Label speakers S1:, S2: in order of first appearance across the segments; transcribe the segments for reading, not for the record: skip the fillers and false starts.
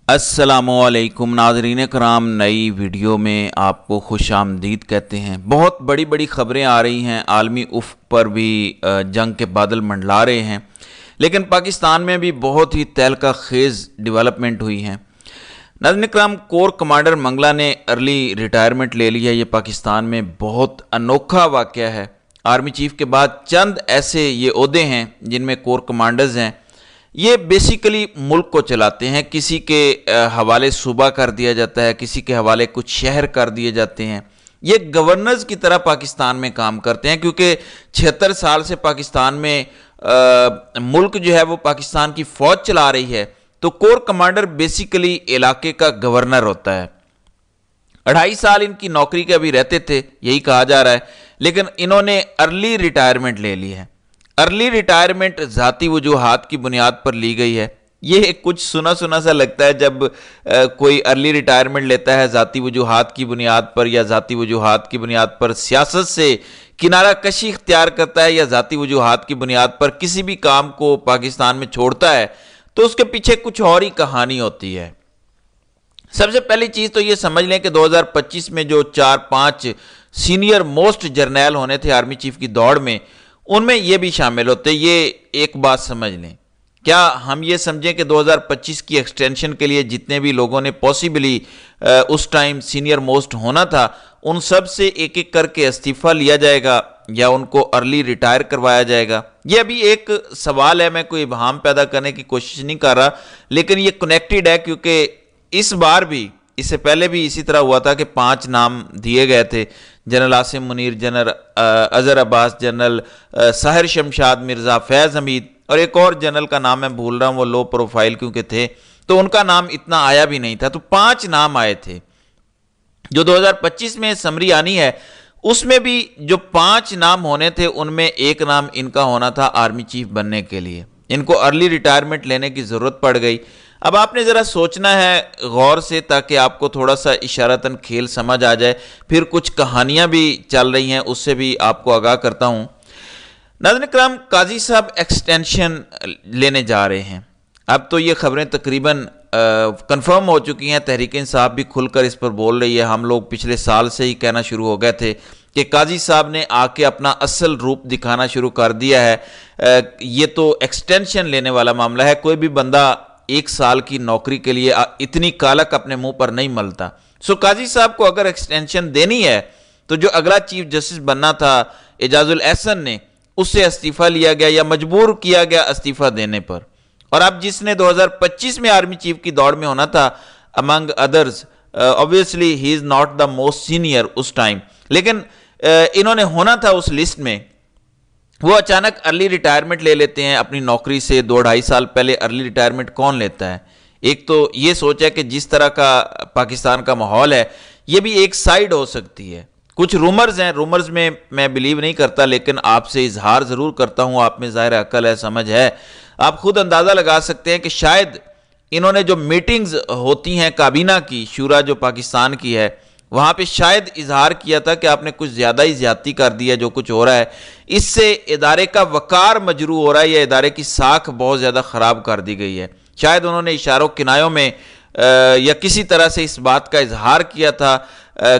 S1: السلام علیکم ناظرین کرام، نئی ویڈیو میں آپ کو خوش آمدید کہتے ہیں۔ بہت بڑی بڑی خبریں آ رہی ہیں، عالمی افق پر بھی جنگ کے بادل منڈلا رہے ہیں، لیکن پاکستان میں بھی بہت ہی تہلکہ خیز ڈیولپمنٹ ہوئی ہیں۔ ناظرین کرام، کور کمانڈر منگلا نے ارلی ریٹائرمنٹ لے لی ہے۔ یہ پاکستان میں بہت انوکھا واقعہ ہے۔ آرمی چیف کے بعد چند ایسے یہ عہدے ہیں جن میں کور کمانڈرز ہیں۔ یہ بیسیکلی ملک کو چلاتے ہیں، کسی کے حوالے صوبہ کر دیا جاتا ہے، کسی کے حوالے کچھ شہر کر دیے جاتے ہیں۔ یہ گورنرز کی طرح پاکستان میں کام کرتے ہیں، کیونکہ 76 سال سے پاکستان میں ملک جو ہے وہ پاکستان کی فوج چلا رہی ہے، تو کور کمانڈر بیسیکلی علاقے کا گورنر ہوتا ہے۔ 2.5 سال ان کی نوکری کے ابھی رہتے تھے، یہی کہا جا رہا ہے، لیکن انہوں نے ارلی ریٹائرمنٹ لے لی ہے۔ ارلی ریٹائرمنٹ ذاتی وجوہات کی بنیاد پر لی گئی ہے۔ یہ کچھ سنا سا لگتا ہے جب کوئی ارلی ریٹائرمنٹ لیتا ہے ذاتی وجوہات کی بنیاد پر، یا ذاتی وجوہات کی بنیاد پر سیاست سے کنارہ کشی اختیار کرتا ہے، یا ذاتی وجوہات کی بنیاد پر کسی بھی کام کو پاکستان میں چھوڑتا ہے، تو اس کے پیچھے کچھ اور ہی کہانی ہوتی ہے۔ سب سے پہلی چیز تو یہ سمجھ لیں کہ 2025 میں جو 4-5 سینئر موسٹ جرنیل ہونے تھے آرمی چیف کی دوڑ میں، ان میں یہ بھی شامل ہوتے۔ یہ ایک بات سمجھ لیں، کیا ہم یہ سمجھیں کہ 2025 کی ایکسٹینشن کے لیے جتنے بھی لوگوں نے پاسبلی اس ٹائم سینئر موسٹ ہونا تھا، ان سب سے ایک ایک کر کے استعفیٰ لیا جائے گا یا ان کو ارلی ریٹائر کروایا جائے گا؟ یہ ابھی ایک سوال ہے، میں کوئی ابہام پیدا کرنے کی کوشش نہیں کر رہا، لیکن یہ کنیکٹڈ ہے، کیونکہ اس بار بھی، اس سے پہلے بھی اسی طرح ہوا تھا کہ 5 نام دیے گئے تھے: جنرل عاصم منیر، جنرل اظہر عباس، جنرل ساحر شمشاد مرزا، فیض حمید، اور ایک اور جنرل کا نام میں بھول رہا ہوں، وہ لو پروفائل کیونکہ تھے تو ان کا نام اتنا آیا بھی نہیں تھا۔ تو 5 نام آئے تھے۔ جو 2025 میں سمری آنی ہے، اس میں بھی جو 5 نام ہونے تھے، ان میں ایک نام ان کا ہونا تھا آرمی چیف بننے کے لیے۔ ان کو ارلی ریٹائرمنٹ لینے کی ضرورت پڑ گئی۔ اب آپ نے ذرا سوچنا ہے غور سے، تاکہ آپ کو تھوڑا سا اشارتاً کھیل سمجھ آ جائے۔ پھر کچھ کہانیاں بھی چل رہی ہیں، اس سے بھی آپ کو آگاہ کرتا ہوں۔ ناظرین کرام، قاضی صاحب ایکسٹینشن لینے جا رہے ہیں۔ اب تو یہ خبریں تقریباً کنفرم ہو چکی ہیں، تحریک انصاف بھی کھل کر اس پر بول رہی ہے۔ ہم لوگ پچھلے سال سے ہی کہنا شروع ہو گئے تھے کہ قاضی صاحب نے آ کے اپنا اصل روپ دکھانا شروع کر دیا ہے۔ یہ تو ایکسٹینشن لینے والا معاملہ ہے۔ کوئی بھی بندہ 1 سال کی نوکری کے لیے اتنی کالک اپنے منہ پر نہیں ملتا۔ قاضی صاحب کو اگر ایکسٹینشن دینی ہے، تو جو اگلا چیف جسٹس بننا تھا اعجاز الاحسن نے، اس سے استعفیٰ لیا گیا یا مجبور کیا گیا استعفیٰ دینے پر۔ اور اب جس نے 2025 میں آرمی چیف کی دوڑ میں ہونا تھا، among others, obviously he is not the most senior اس ٹائم، لیکن انہوں نے ہونا تھا اس لسٹ میں، وہ اچانک ارلی ریٹائرمنٹ لے لیتے ہیں اپنی نوکری سے۔ 2-2.5 سال پہلے ارلی ریٹائرمنٹ کون لیتا ہے؟ ایک تو یہ سوچ ہے کہ جس طرح کا پاکستان کا ماحول ہے، یہ بھی ایک سائیڈ ہو سکتی ہے۔ کچھ رومرز ہیں، رومرز میں بلیو نہیں کرتا، لیکن آپ سے اظہار ضرور کرتا ہوں۔ آپ میں ظاہر عقل ہے، سمجھ ہے، آپ خود اندازہ لگا سکتے ہیں کہ شاید انہوں نے جو میٹنگز ہوتی ہیں کابینہ کی، شورا جو پاکستان کی ہے، وہاں پہ شاید اظہار کیا تھا کہ آپ نے کچھ زیادہ ہی زیادتی کر دی ہے۔ جو کچھ ہو رہا ہے، اس سے ادارے کا وقار مجروح ہو رہا ہے، یا ادارے کی ساکھ بہت زیادہ خراب کر دی گئی ہے۔ شاید انہوں نے اشاروں کنایوں میں یا کسی طرح سے اس بات کا اظہار کیا تھا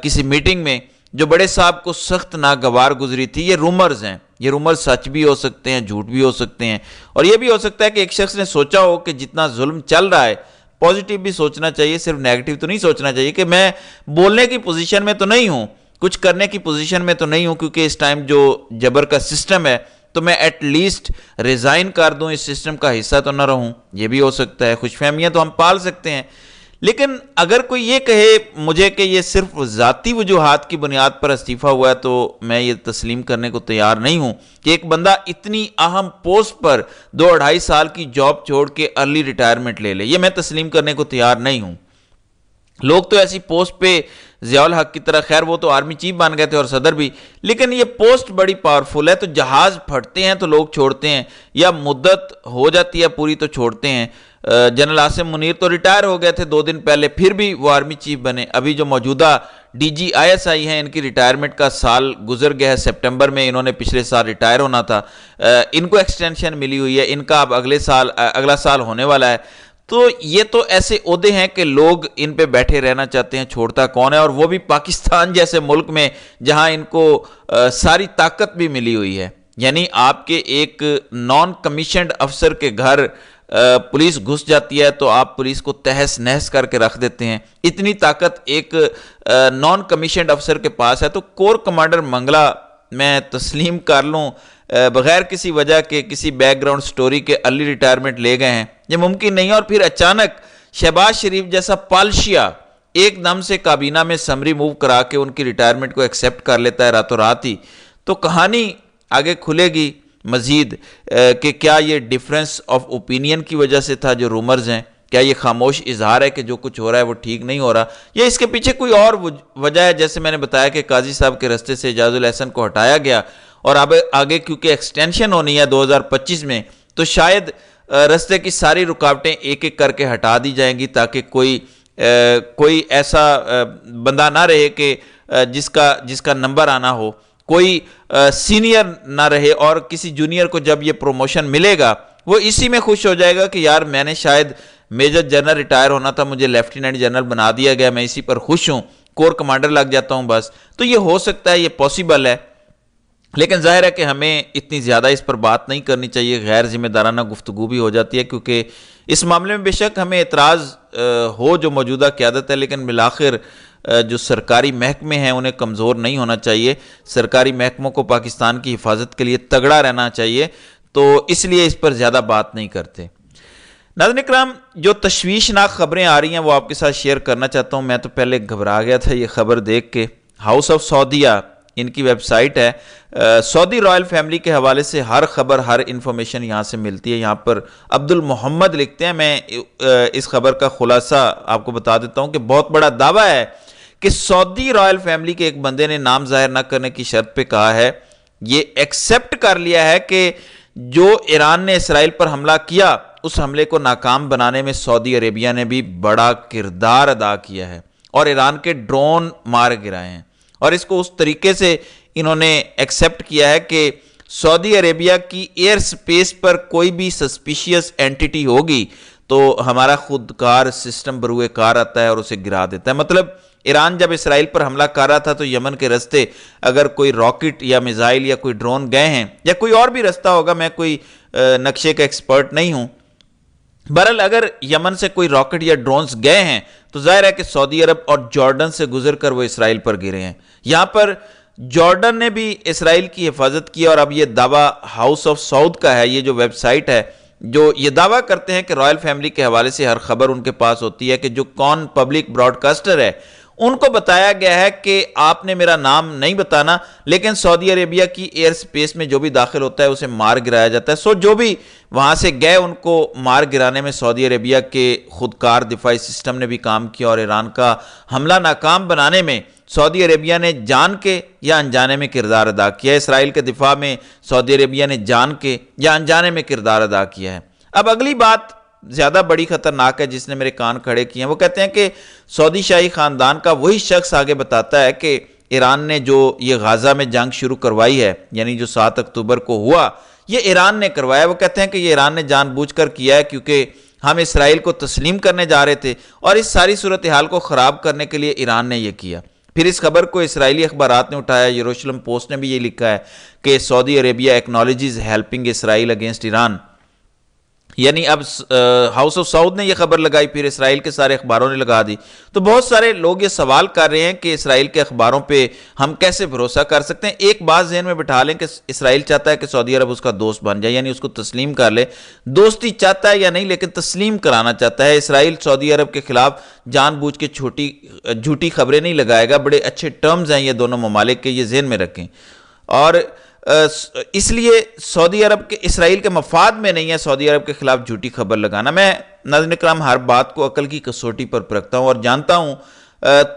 S1: کسی میٹنگ میں، جو بڑے صاحب کو سخت ناگوار گزری تھی۔ یہ رومرز ہیں، یہ رومرز سچ بھی ہو سکتے ہیں، جھوٹ بھی ہو سکتے ہیں، اور یہ بھی ہو سکتا ہے کہ ایک شخص نے سوچا ہو کہ جتنا ظلم چل رہا ہے، پازیٹیو بھی سوچنا چاہیے، صرف نیگیٹو تو نہیں سوچنا چاہیے کہ میں بولنے کی پوزیشن میں تو نہیں ہوں، کچھ کرنے کی پوزیشن میں تو نہیں ہوں، کیونکہ اس ٹائم جو جبر کا سسٹم ہے، تو میں ایٹ لیسٹ ریزائن کر دوں، اس سسٹم کا حصہ تو نہ رہوں۔ یہ بھی ہو سکتا ہے، خوش فہمیاں تو ہم پال سکتے ہیں۔ لیکن اگر کوئی یہ کہے مجھے کہ یہ صرف ذاتی وجوہات کی بنیاد پر استعفیٰ ہوا ہے، تو میں یہ تسلیم کرنے کو تیار نہیں ہوں کہ ایک بندہ اتنی اہم پوسٹ پر 2-2.5 سال کی جاب چھوڑ کے ارلی ریٹائرمنٹ لے لے۔ یہ میں تسلیم کرنے کو تیار نہیں ہوں۔ لوگ تو ایسی پوسٹ پہ ضیاء الحق کی طرح، خیر وہ تو آرمی چیف بن گئے تھے اور صدر بھی، لیکن یہ پوسٹ بڑی پاورفل ہے، تو جہاز پھٹتے ہیں تو لوگ چھوڑتے ہیں، یا مدت ہو جاتی ہے پوری تو چھوڑتے ہیں۔ جنرل عاصم منیر تو ریٹائر ہو گئے تھے 2 دن پہلے، پھر بھی وہ آرمی چیف بنے۔ ابھی جو موجودہ ڈی جی ISI ہیں، ان کی ریٹائرمنٹ کا سال گزر گیا ہے، سپٹمبر میں انہوں نے پچھلے سال ریٹائر ہونا تھا، ان کو ایکسٹینشن ملی ہوئی ہے، ان کا اب اگلا سال ہونے والا ہے۔ تو یہ تو ایسے عہدے ہیں کہ لوگ ان پہ بیٹھے رہنا چاہتے ہیں، چھوڑتا کون ہے، اور وہ بھی پاکستان جیسے ملک میں جہاں ان کو ساری طاقت بھی ملی ہوئی ہے۔ یعنی آپ کے ایک نان کمیشنڈ افسر کے گھر پولیس گھس جاتی ہے تو آپ پولیس کو تہس نہس کر کے رکھ دیتے ہیں، اتنی طاقت ایک نان کمیشنڈ افسر کے پاس ہے۔ تو کور کمانڈر منگلا میں تسلیم کر لوں بغیر کسی وجہ کے، کسی بیک گراؤنڈ سٹوری کے ارلی ریٹائرمنٹ لے گئے ہیں، یہ ممکن نہیں ہے۔ اور پھر اچانک شہباز شریف جیسا پالشیا ایک دم سے کابینہ میں سمری موو کرا کے ان کی ریٹائرمنٹ کو ایکسیپٹ کر لیتا ہے راتوں رات ہی، تو کہانی آگے کھلے گی مزید کہ کیا یہ ڈیفرنس آف اوپینین کی وجہ سے تھا جو رومرز ہیں، کیا یہ خاموش اظہار ہے کہ جو کچھ ہو رہا ہے وہ ٹھیک نہیں ہو رہا، یا اس کے پیچھے کوئی اور وجہ ہے، جیسے میں نے بتایا کہ قاضی صاحب کے رستے سے اعجاز الاحسن کو ہٹایا گیا، اور اب آگے کیونکہ ایکسٹینشن ہونی ہے 2025 میں، تو شاید رستے کی ساری رکاوٹیں ایک ایک کر کے ہٹا دی جائیں گی تاکہ کوئی ایسا بندہ نہ رہے کہ جس کا نمبر آنا ہو، کوئی سینئر نہ رہے، اور کسی جونیئر کو جب یہ پروموشن ملے گا وہ اسی میں خوش ہو جائے گا کہ یار میں نے شاید میجر جنرل ریٹائر ہونا تھا، مجھے لیفٹیننٹ جنرل بنا دیا گیا، میں اسی پر خوش ہوں، کور کمانڈر لگ جاتا ہوں بس۔ تو یہ ہو سکتا ہے، یہ پاسبل ہے، لیکن ظاہر ہے کہ ہمیں اتنی زیادہ اس پر بات نہیں کرنی چاہیے، غیر ذمہ دارانہ گفتگو بھی ہو جاتی ہے، کیونکہ اس معاملے میں بے شک ہمیں اعتراض ہو جو موجودہ قیادت ہے، لیکن بالآخر جو سرکاری محکمے ہیں انہیں کمزور نہیں ہونا چاہیے، سرکاری محکموں کو پاکستان کی حفاظت کے لیے تگڑا رہنا چاہیے، تو اس لیے اس پر زیادہ بات نہیں کرتے۔ ناظرین کرام، جو تشویشناک خبریں آ رہی ہیں وہ آپ کے ساتھ شیئر کرنا چاہتا ہوں۔ میں تو پہلے گھبرا گیا تھا یہ خبر دیکھ کے۔ ہاؤس آف سعودیہ ان کی ویب سائٹ ہے، سعودی رائل فیملی کے حوالے سے ہر خبر، ہر انفارمیشن یہاں سے ملتی ہے۔ یہاں پر عبد المحمد لکھتے ہیں، میں اس خبر کا خلاصہ آپ کو بتا دیتا ہوں کہ بہت بڑا دعویٰ ہے کہ سعودی رائل فیملی کے ایک بندے نے نام ظاہر نہ کرنے کی شرط پہ کہا ہے، یہ ایکسیپٹ کر لیا ہے کہ جو ایران نے اسرائیل پر حملہ کیا اس حملے کو ناکام بنانے میں سعودی عربیہ نے بھی بڑا کردار ادا کیا ہے، اور ایران کے ڈرون مار گرائے ہیں، اور اس کو اس طریقے سے انہوں نے ایکسیپٹ کیا ہے کہ سعودی عربیہ کی ایئر سپیس پر کوئی بھی سسپیشیس اینٹیٹی ہوگی تو ہمارا خودکار سسٹم بروئے کار آتا ہے اور اسے گرا دیتا ہے۔ مطلب ایران جب اسرائیل پر حملہ کر رہا تھا تو یمن کے رستے اگر کوئی راکٹ یا میزائل یا کوئی ڈرون گئے ہیں، یا کوئی اور بھی رستہ ہوگا، میں کوئی نقشے کا ایکسپرٹ نہیں ہوں، بہرحال اگر یمن سے کوئی راکٹ یا ڈرونز گئے ہیں تو ظاہر ہے کہ سعودی عرب اور جارڈن سے گزر کر وہ اسرائیل پر گرے ہیں۔ یہاں پر جارڈن نے بھی اسرائیل کی حفاظت کی، اور اب یہ دعویٰ ہاؤس آف سعود کا ہے، یہ جو ویب سائٹ ہے جو یہ دعویٰ کرتے ہیں کہ رائل فیملی کے حوالے سے ہر خبر ان کے پاس ہوتی ہے، کہ جو کون پبلک براڈ کاسٹر ہے ان کو بتایا گیا ہے کہ آپ نے میرا نام نہیں بتانا، لیکن سعودی عربیہ کی ایئر سپیس میں جو بھی داخل ہوتا ہے اسے مار گرایا جاتا ہے۔ جو بھی وہاں سے گئے ان کو مار گرانے میں سعودی عربیہ کے خودکار دفاعی سسٹم نے بھی کام کیا، اور ایران کا حملہ ناکام بنانے میں سعودی عربیہ نے جان کے یا انجانے میں کردار ادا کیا ہے۔ اسرائیل کے دفاع میں سعودی عربیہ نے جان کے یا انجانے میں کردار ادا کیا ہے۔ اب اگلی بات زیادہ بڑی خطرناک ہے جس نے میرے کان کھڑے کیے ہیں، وہ کہتے ہیں کہ سعودی شاہی خاندان کا وہی شخص آگے بتاتا ہے کہ ایران نے جو یہ غزہ میں جنگ شروع کروائی ہے، یعنی جو 7 اکتوبر کو ہوا، یہ ایران نے کروایا۔ وہ کہتے ہیں کہ یہ ایران نے جان بوجھ کر کیا ہے، کیونکہ ہم اسرائیل کو تسلیم کرنے جا رہے تھے، اور اس ساری صورتحال کو خراب کرنے کے لیے ایران نے یہ کیا۔ پھر اس خبر کو اسرائیلی اخبارات نے اٹھایا، یروشلم پوسٹ نے بھی یہ لکھا ہے کہ سعودی عربیہ ایکنالوجز ہیلپنگ اسرائیل اگینسٹ ایران، یعنی اب ہاؤس آف سعود نے یہ خبر لگائی، پھر اسرائیل کے سارے اخباروں نے لگا دی۔ تو بہت سارے لوگ یہ سوال کر رہے ہیں کہ اسرائیل کے اخباروں پہ ہم کیسے بھروسہ کر سکتے ہیں۔ ایک بات ذہن میں بٹھا لیں کہ اسرائیل چاہتا ہے کہ سعودی عرب اس کا دوست بن جائے، یعنی اس کو تسلیم کر لے۔ دوستی چاہتا ہے یا نہیں، لیکن تسلیم کرانا چاہتا ہے۔ اسرائیل سعودی عرب کے خلاف جان بوجھ کے جھوٹی خبریں نہیں لگائے گا۔ بڑے اچھے ٹرمز ہیں یہ دونوں ممالک کے، یہ ذہن میں رکھیں۔ اور اس لیے سعودی عرب کے اسرائیل کے مفاد میں نہیں ہے سعودی عرب کے خلاف جھوٹی خبر لگانا۔ میں ناظرین کرام ہر بات کو عقل کی کسوٹی پر پرکھتا ہوں اور جانتا ہوں،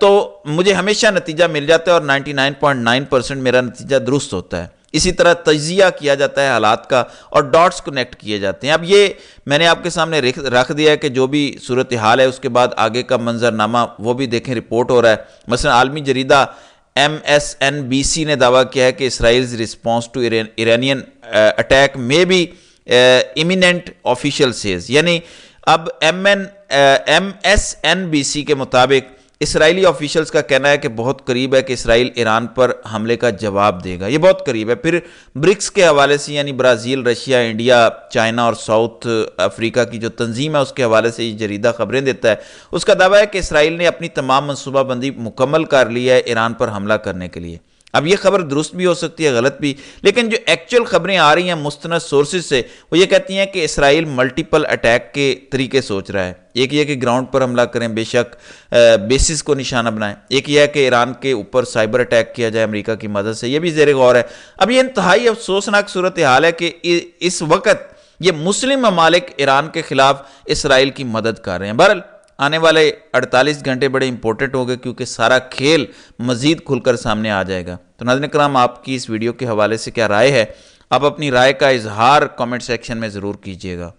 S1: تو مجھے ہمیشہ نتیجہ مل جاتا ہے، اور 99.9% میرا نتیجہ درست ہوتا ہے۔ اسی طرح تجزیہ کیا جاتا ہے حالات کا، اور ڈاٹس کنیکٹ کیے جاتے ہیں۔ اب یہ میں نے آپ کے سامنے رکھ دیا ہے کہ جو بھی صورتحال ہے اس کے بعد آگے کا منظرنامہ وہ بھی دیکھیں، رپورٹ ہو رہا ہے۔ مثلا عالمی جریدہ MSNBC نے دعویٰ کیا ہے کہ اسرائیلز رسپانس ٹو ایرانین اٹیک میں بھی امییننٹ آفیشیل سیز، یعنی اب MSNBC کے مطابق اسرائیلی آفیشلز کا کہنا ہے کہ بہت قریب ہے کہ اسرائیل ایران پر حملے کا جواب دے گا، یہ بہت قریب ہے۔ پھر برکس کے حوالے سے یعنی برازیل، رشیا، انڈیا، چائنا اور ساؤتھ افریقہ کی جو تنظیم ہے اس کے حوالے سے یہ جریدہ خبریں دیتا ہے، اس کا دعویٰ ہے کہ اسرائیل نے اپنی تمام منصوبہ بندی مکمل کر لی ہے ایران پر حملہ کرنے کے لیے۔ اب یہ خبر درست بھی ہو سکتی ہے، غلط بھی، لیکن جو ایکچول خبریں آ رہی ہیں مستند سورسز سے وہ یہ کہتی ہیں کہ اسرائیل ملٹیپل اٹیک کے طریقے سوچ رہا ہے۔ ایک یہ کہ گراؤنڈ پر حملہ کریں، بے شک بیسز کو نشانہ بنائیں، ایک یہ ہے کہ ایران کے اوپر سائبر اٹیک کیا جائے امریکہ کی مدد سے، یہ بھی زیر غور ہے۔ اب یہ انتہائی افسوسناک صورتحال ہے کہ اس وقت یہ مسلم ممالک ایران کے خلاف اسرائیل کی مدد کر رہے ہیں۔ بہرحال آنے والے 48 گھنٹے بڑے امپورٹنٹ ہو گئے کیونکہ سارا کھیل مزید کھل کر سامنے آ جائے گا۔ تو ناظرین کرام، آپ کی اس ویڈیو کے حوالے سے کیا رائے ہے؟ آپ اپنی رائے کا اظہار کامنٹ سیکشن میں ضرور کیجیے گا۔